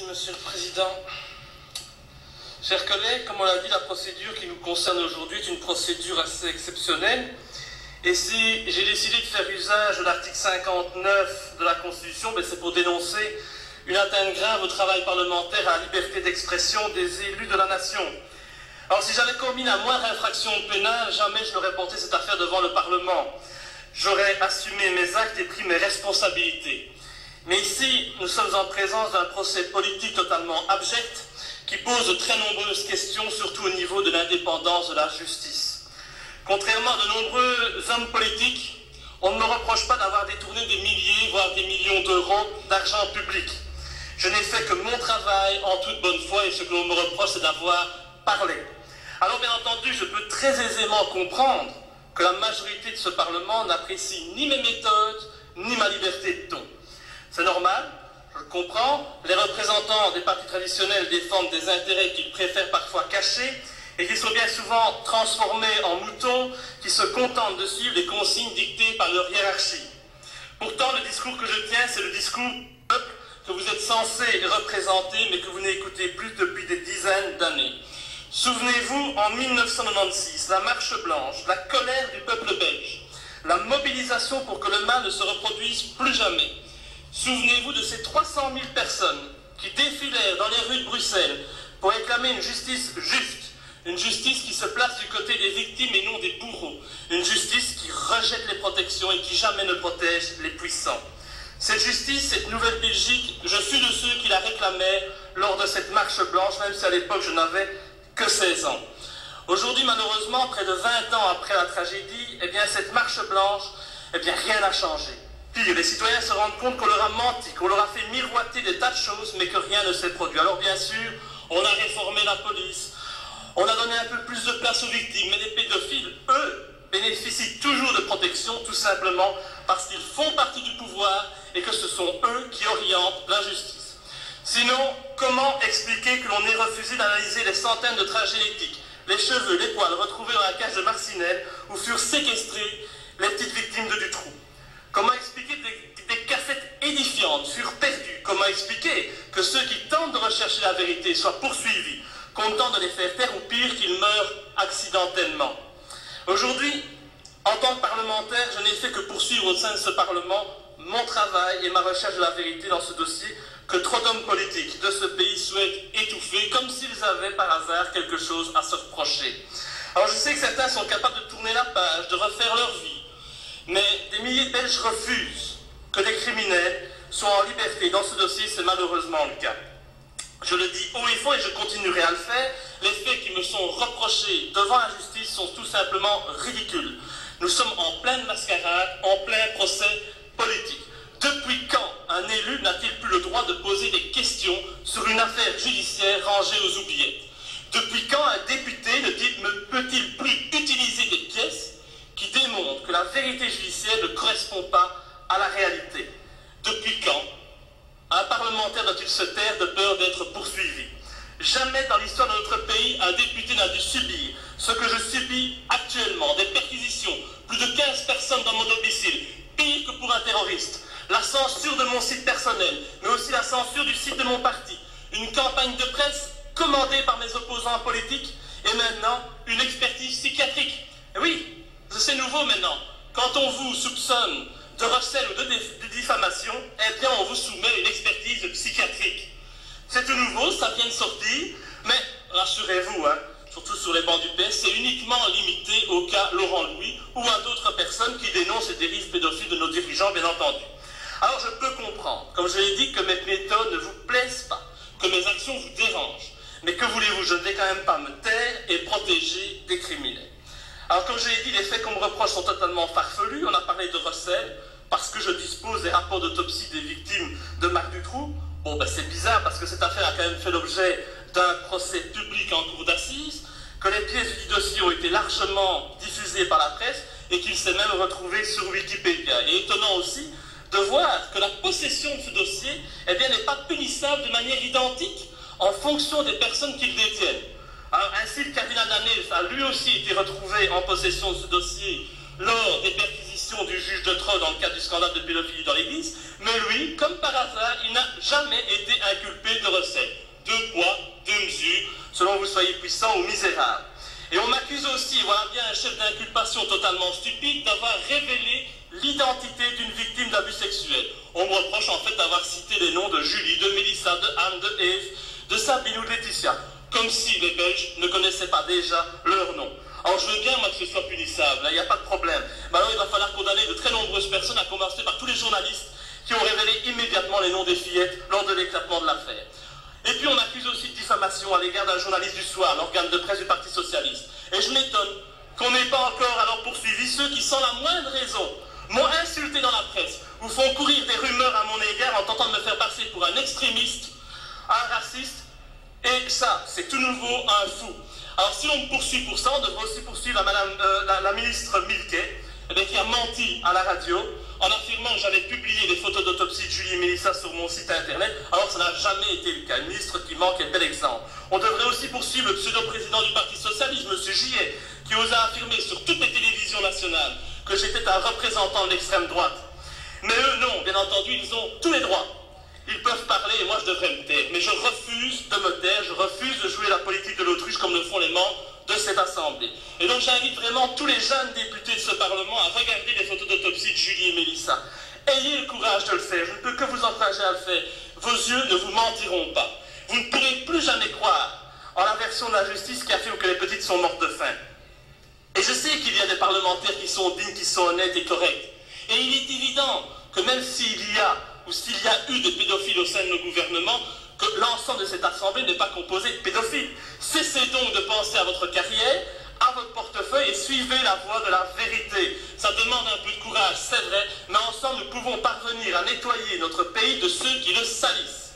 Merci, Monsieur le Président. Chers collègues, comme on l'a dit, la procédure qui nous concerne aujourd'hui est une procédure assez exceptionnelle. Et si j'ai décidé de faire usage de l'article 59 de la Constitution, c'est pour dénoncer une atteinte grave au travail parlementaire, à la liberté d'expression des élus de la nation. Alors si j'avais commis la moindre infraction pénale, jamais je n'aurais porté cette affaire devant le Parlement. J'aurais assumé mes actes et pris mes responsabilités. Mais ici, nous sommes en présence d'un procès politique totalement abject qui pose de très nombreuses questions, surtout au niveau de l'indépendance de la justice. Contrairement à de nombreux hommes politiques, on ne me reproche pas d'avoir détourné des milliers, voire des millions d'euros d'argent public. Je n'ai fait que mon travail en toute bonne foi et ce que l'on me reproche, c'est d'avoir parlé. Alors bien entendu, je peux très aisément comprendre que la majorité de ce Parlement n'apprécie ni mes méthodes, ni ma liberté de ton. C'est normal, je le comprends, les représentants des partis traditionnels défendent des intérêts qu'ils préfèrent parfois cacher et qui sont bien souvent transformés en moutons qui se contentent de suivre les consignes dictées par leur hiérarchie. Pourtant, le discours que je tiens, c'est le discours du peuple que vous êtes censés représenter, mais que vous n'écoutez plus depuis des dizaines d'années. Souvenez-vous, en 1996, la marche blanche, la colère du peuple belge, la mobilisation pour que le mal ne se reproduise plus jamais. Souvenez-vous de ces 300 000 personnes qui défilèrent dans les rues de Bruxelles pour réclamer une justice juste, une justice qui se place du côté des victimes et non des bourreaux, une justice qui rejette les protections et qui jamais ne protège les puissants. Cette justice, cette nouvelle Belgique, je fus de ceux qui la réclamaient lors de cette marche blanche, même si à l'époque je n'avais que 16 ans. Aujourd'hui, malheureusement, près de 20 ans après la tragédie, cette marche blanche, rien n'a changé. Pire, les citoyens se rendent compte qu'on leur a menti, qu'on leur a fait miroiter des tas de choses, mais que rien ne s'est produit. Alors bien sûr, on a réformé la police, on a donné un peu plus de place aux victimes, mais les pédophiles, eux, bénéficient toujours de protection, tout simplement parce qu'ils font partie du pouvoir et que ce sont eux qui orientent la justice. Sinon, comment expliquer que l'on ait refusé d'analyser les centaines de traces génétiques, les cheveux, les poils retrouvés dans la cage de Marcinelle, où furent séquestrées les petites victimes de Dutroux? Comment expliquer que des cassettes édifiantes furent perdues? Comment expliquer que ceux qui tentent de rechercher la vérité soient poursuivis, qu'on tente de les faire taire ou pire qu'ils meurent accidentellement? Aujourd'hui, en tant que parlementaire, je n'ai fait que poursuivre au sein de ce Parlement mon travail et ma recherche de la vérité dans ce dossier que trop d'hommes politiques de ce pays souhaitent étouffer, comme s'ils avaient par hasard quelque chose à se reprocher. Alors je sais que certains sont capables de tourner la page, de refaire leur vie, mais des milliers de Belges refusent que des criminels soient en liberté. Dans ce dossier, c'est malheureusement le cas. Je le dis haut et fort et je continuerai à le faire. Les faits qui me sont reprochés devant la justice sont tout simplement ridicules. Nous sommes en pleine mascarade, en plein procès politique. Depuis quand un élu n'a-t-il plus le droit de poser des questions sur une affaire judiciaire rangée aux oubliettes? Depuis quand un député ne peut-il plus utiliser des pièces qui démontrent que la vérité judiciaire ne correspond pas à la réalité? Depuis quand un parlementaire doit-il se taire de peur d'être poursuivi? Jamais dans l'histoire de notre pays, un député n'a dû subir ce que je subis actuellement, des perquisitions, plus de 15 personnes dans mon domicile, pire que pour un terroriste, la censure de mon site personnel, mais aussi la censure du site de mon parti, une campagne de presse commandée par mes opposants politiques, et maintenant, une expertise psychiatrique. Et oui, c'est nouveau maintenant. Quand on vous soupçonne de recel ou de diffamation, on vous soumet une expertise psychiatrique. C'est tout nouveau, ça vient de sortir, mais rassurez-vous, surtout sur les bancs du PS, c'est uniquement limité au cas Laurent Louis ou à d'autres personnes qui dénoncent les dérives pédophiles de nos dirigeants, bien entendu. Alors je peux comprendre, comme je l'ai dit, que mes méthodes ne vous plaisent pas, que mes actions vous dérangent, mais que voulez-vous, je ne vais quand même pas me taire et protéger des criminels. Alors comme je l'ai dit, les faits qu'on me reproche sont totalement farfelus. On a parlé de recel, parce que je dispose des rapports d'autopsie des victimes de Marc Dutroux. Bon, c'est bizarre, parce que cette affaire a quand même fait l'objet d'un procès public en cour d'assises, que les pièces du dossier ont été largement diffusées par la presse, et qu'il s'est même retrouvé sur Wikipédia. Et étonnant aussi de voir que la possession de ce dossier n'est pas punissable de manière identique en fonction des personnes qui le détiennent. Alors, ainsi, le cardinal Danez a lui aussi été retrouvé en possession de ce dossier lors des perquisitions l'audition du juge de Treux dans le cadre du scandale de pédophilie dans l'Église, mais lui, comme par hasard, il n'a jamais été inculpé de recel. Deux poids, deux mesures, selon que vous soyez puissant ou misérable. Et on m'accuse aussi, voilà bien un chef d'inculpation totalement stupide, d'avoir révélé l'identité d'une victime d'abus sexuels. On me reproche en fait d'avoir cité les noms de Julie, de Mélissa, de Anne, de Ève, de Sabine ou de Laetitia, comme si les Belges ne connaissaient pas déjà leur nom. Alors je veux bien moi que ce soit punissable, il n'y a pas de problème. Mais alors il va falloir condamner de très nombreuses personnes, à commencer par tous les journalistes qui ont révélé immédiatement les noms des fillettes lors de l'éclatement de l'affaire. Et puis on accuse aussi de diffamation à l'égard d'un journaliste du Soir, l'organe de presse du Parti Socialiste. Et je m'étonne qu'on n'ait pas encore alors poursuivi ceux qui, sans la moindre raison, m'ont insulté dans la presse, ou font courir des rumeurs à mon égard en tentant de me faire passer pour un extrémiste, un raciste, et ça, c'est tout nouveau, un fou. Alors si on me poursuit pour ça, on devrait aussi poursuivre la ministre Milquet, qui a menti à la radio en affirmant que j'avais publié les photos d'autopsie de Julie et Mélissa sur mon site internet, alors que ça n'a jamais été le cas. Une ministre qui manque est bel exemple. On devrait aussi poursuivre le pseudo-président du Parti Socialiste, M. Gillet, qui osa affirmer sur toutes les télévisions nationales que j'étais un représentant de l'extrême droite. Mais eux, non, bien entendu, ils ont tous les droits. Ils peuvent parler et moi je devrais me taire. Mais je refuse de me taire, je refuse de jouer la politique de l'autruche comme le font les membres de cette Assemblée. Et donc j'invite vraiment tous les jeunes députés de ce Parlement à regarder les photos d'autopsie de Julie et Mélissa. Ayez le courage de le faire, je ne peux que vous encourager à le faire. Vos yeux ne vous mentiront pas. Vous ne pourrez plus jamais croire en la version de la justice qui affirme que les petites sont mortes de faim. Et je sais qu'il y a des parlementaires qui sont dignes, qui sont honnêtes et corrects. Et il est évident que même s'il y a eu des pédophiles au sein de nos gouvernements, que l'ensemble de cette Assemblée n'est pas composé de pédophiles. Cessez donc de penser à votre carrière, à votre portefeuille et suivez la voie de la vérité. Ça demande un peu de courage, c'est vrai, mais ensemble nous pouvons parvenir à nettoyer notre pays de ceux qui le salissent.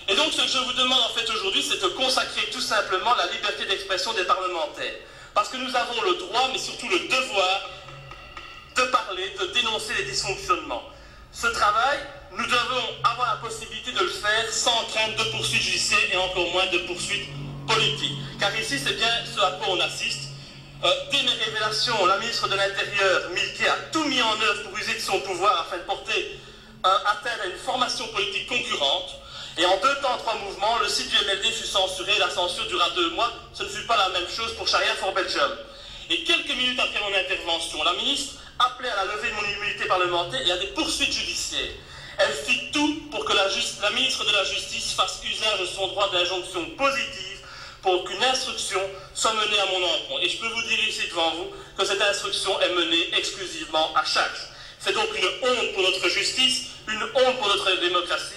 Et donc ce que je vous demande en fait aujourd'hui, c'est de consacrer tout simplement la liberté d'expression des parlementaires. Parce que nous avons le droit, mais surtout le devoir, de parler, de dénoncer les dysfonctionnements. Ce travail, nous devons avoir la possibilité de le faire sans crainte de poursuites judiciaires et encore moins de poursuites politiques. Car ici, c'est bien ce à quoi on assiste. Dès mes révélations, la ministre de l'Intérieur, Milquet, a tout mis en œuvre pour user de son pouvoir afin de porter atteinte à une formation politique concurrente. Et en 2 temps, 3 mouvements, le site du MLD fut censuré, la censure dura 2 mois. Ce ne fut pas la même chose pour Sharia for Belgium. Et quelques minutes après mon intervention, la ministre appelait à la levée de mon immunité parlementaire et à des poursuites judiciaires. Elle fit tout pour que la ministre de la Justice fasse usage de son droit d'injonction positive pour qu'une instruction soit menée à mon encontre. Et je peux vous dire ici devant vous que cette instruction est menée exclusivement à Chartres. C'est donc une honte pour notre justice, une honte pour notre démocratie,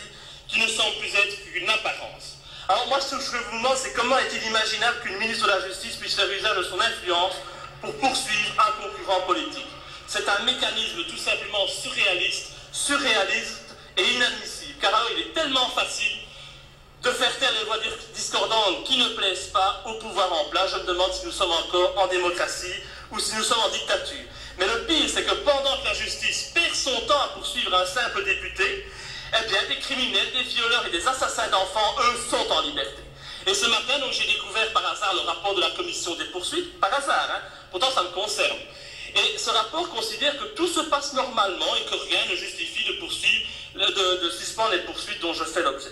qui ne semble plus être qu'une apparence. Alors moi, ce que je vous demande, c'est comment est-il imaginable qu'une ministre de la Justice puisse faire usage de son influence pour poursuivre un concurrent politique. C'est un mécanisme tout simplement surréaliste et inadmissible, car alors il est tellement facile de faire taire les voix discordantes qui ne plaisent pas au pouvoir en place. Je me demande si nous sommes encore en démocratie ou si nous sommes en dictature. Mais le pire, c'est que pendant que la justice perd son temps à poursuivre un simple député, eh bien, des criminels, des violeurs et des assassins d'enfants, eux, sont en liberté. Et ce matin, donc, j'ai découvert par hasard le rapport de la commission des poursuites, par hasard, hein, pourtant ça me concerne. Et ce rapport considère que tout se passe normalement et que rien ne justifie de poursuivre, de suspendre les poursuites dont je fais l'objet.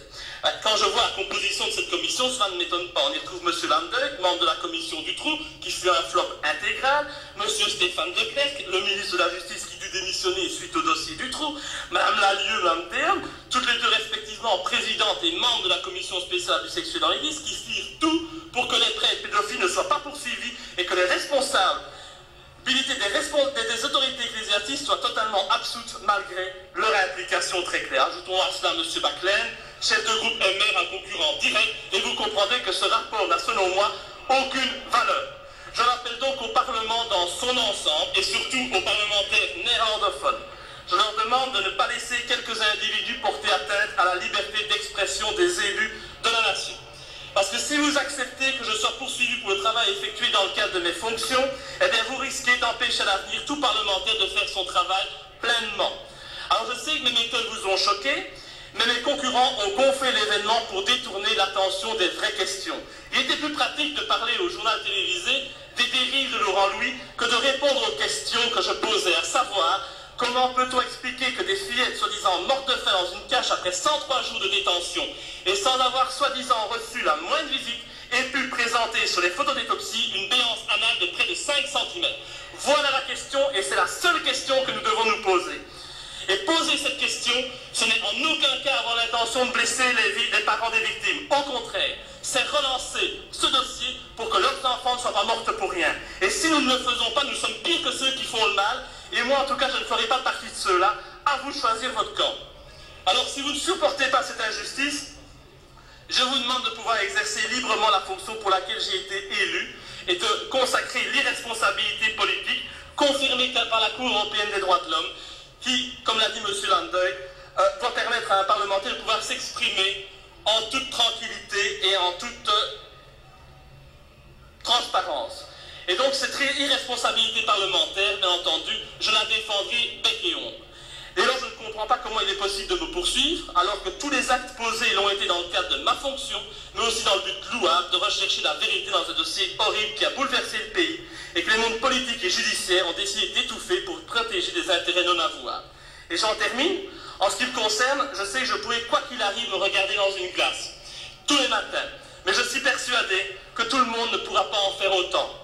Quand je vois la composition de cette commission, cela ne m'étonne pas. On y retrouve M. Landeuil, membre de la commission du Trou, qui fut un flop intégral, M. Stéphane De Clercq, le ministre de la Justice qui dut démissionner suite au dossier du Trou, Mme Lalieu, Mme Théon, toutes les deux respectivement présidentes et membres de la commission spéciale du sexuel dans l'Église, qui firent tout pour que les prêtres pédophiles ne soient pas poursuivis et que les responsables des autorités ecclésiastiques soient totalement absoutes malgré leur implication très claire. Ajoutons à cela M. Baclaine, chef de groupe et maire, un concurrent direct, et vous comprendrez que ce rapport n'a selon moi aucune valeur. Je l'appelle donc au Parlement dans son ensemble et surtout aux parlementaires néerlandophones. Je leur demande de ne pas laisser quelques individus porter atteinte à la liberté d'expression des élus de la nation. Parce que si vous acceptez que je sois poursuivi pour le travail effectué dans le cadre de mes fonctions, eh bien vous risquez d'empêcher à l'avenir tout parlementaire de faire son travail pleinement. Alors je sais que mes méthodes vous ont choqué, mais mes concurrents ont gonflé l'événement pour détourner l'attention des vraies questions. Il était plus pratique de parler au journal télévisé des dérives de Laurent Louis que de répondre aux questions que je posais, à savoir comment peut-on expliquer que des fillettes soi-disant mortes de faim dans une cache après 103 jours de détention et sans avoir soi-disant reçu la moindre visite aient pu présenter sur les photos d'autopsie une béance anale de près de 5 cm. Voilà la question et c'est la seule question que nous devons nous poser. Et poser cette question, ce n'est en aucun cas avoir l'intention de blesser les parents des victimes. Au contraire, c'est relancer ce dossier pour que leurs enfants ne soient pas morts pour rien. Et si nous ne le faisons pas, nous sommes pires que ceux qui font le mal. Et moi, en tout cas, je ne ferai pas partie de ceux-là. À vous de choisir votre camp. Alors, si vous ne supportez pas cette injustice, je vous demande de pouvoir exercer librement la fonction pour laquelle j'ai été élu et de consacrer l'irresponsabilité politique confirmée par la Cour européenne des droits de l'homme qui, comme l'a dit M. Landeuil, doit permettre à un parlementaire de pouvoir s'exprimer en toute tranquillité et en toute transparence. Et donc cette irresponsabilité parlementaire, bien entendu, je la défendrai bec et ongle. Et alors je ne comprends pas comment il est possible de me poursuivre, alors que tous les actes posés l'ont été dans le cadre de ma fonction, mais aussi dans le but louable de rechercher la vérité dans un dossier horrible qui a bouleversé le pays, et que les mondes politiques et judiciaires ont décidé d'étouffer pour protéger des intérêts non avouables. Et j'en termine. En ce qui me concerne, je sais que je pourrais, quoi qu'il arrive, me regarder dans une glace, tous les matins. Mais je suis persuadé que tout le monde ne pourra pas en faire autant.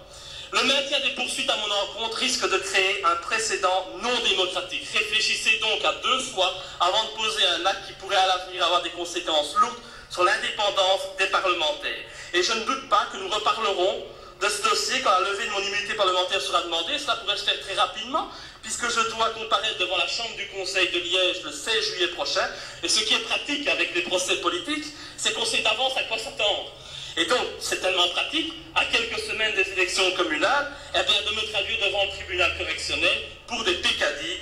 Le maintien des poursuites à mon encontre risque de créer un précédent non démocratique. Réfléchissez donc à 2 fois avant de poser un acte qui pourrait à l'avenir avoir des conséquences lourdes sur l'indépendance des parlementaires. Et je ne doute pas que nous reparlerons de ce dossier quand la levée de mon immunité parlementaire sera demandée. Cela pourrait se faire très rapidement, puisque je dois comparaître devant la Chambre du Conseil de Liège le 16 juillet prochain. Et ce qui est pratique avec les procès politiques, c'est qu'on sait d'avance à quoi s'attendre. Et donc, c'est tellement pratique, à quelques semaines des élections communales, eh bien, de me traduire devant le tribunal correctionnel pour des pécadilles,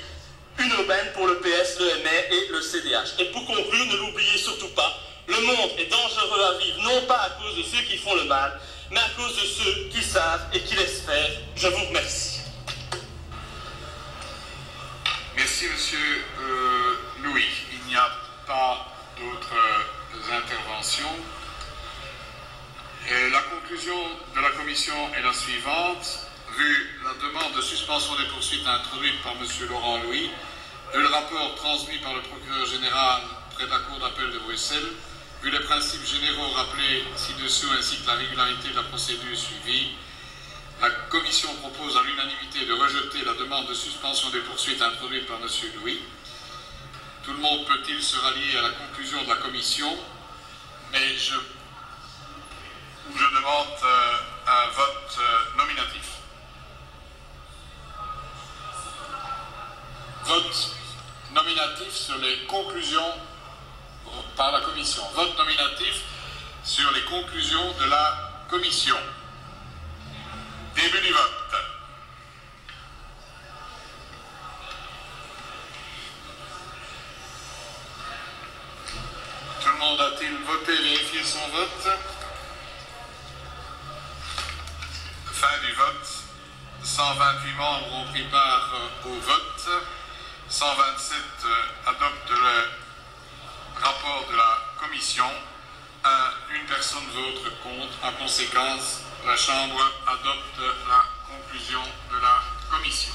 une aubaine pour le PS, le MR et le CDH. Et pour conclure, ne l'oubliez surtout pas, le monde est dangereux à vivre, non pas à cause de ceux qui font le mal, mais à cause de ceux qui savent et qui laissent faire. Je vous remercie. Merci, monsieur Louis. Il n'y a pas d'autres interventions. Et la conclusion de la commission est la suivante. Vu la demande de suspension des poursuites introduite par monsieur Laurent Louis, le rapport transmis par le procureur général près de la Cour d'appel de Bruxelles, vu les principes généraux rappelés ci-dessous ainsi que la régularité de la procédure suivie, la Commission propose à l'unanimité de rejeter la demande de suspension des poursuites introduite par M. Louis. Tout le monde peut-il se rallier à la conclusion de la Commission, mais je demande un vote nominatif. Vote nominatif sur les conclusions par la Commission. Vote nominatif sur les conclusions de la Commission. Début du vote. Tout le monde a-t-il voté, vérifié son vote? Fin du vote. 128 membres ont pris part au vote. 127 adoptent le rapport de la Commission. Une personne vote contre. En conséquence, la Chambre adopte la conclusion de la Commission.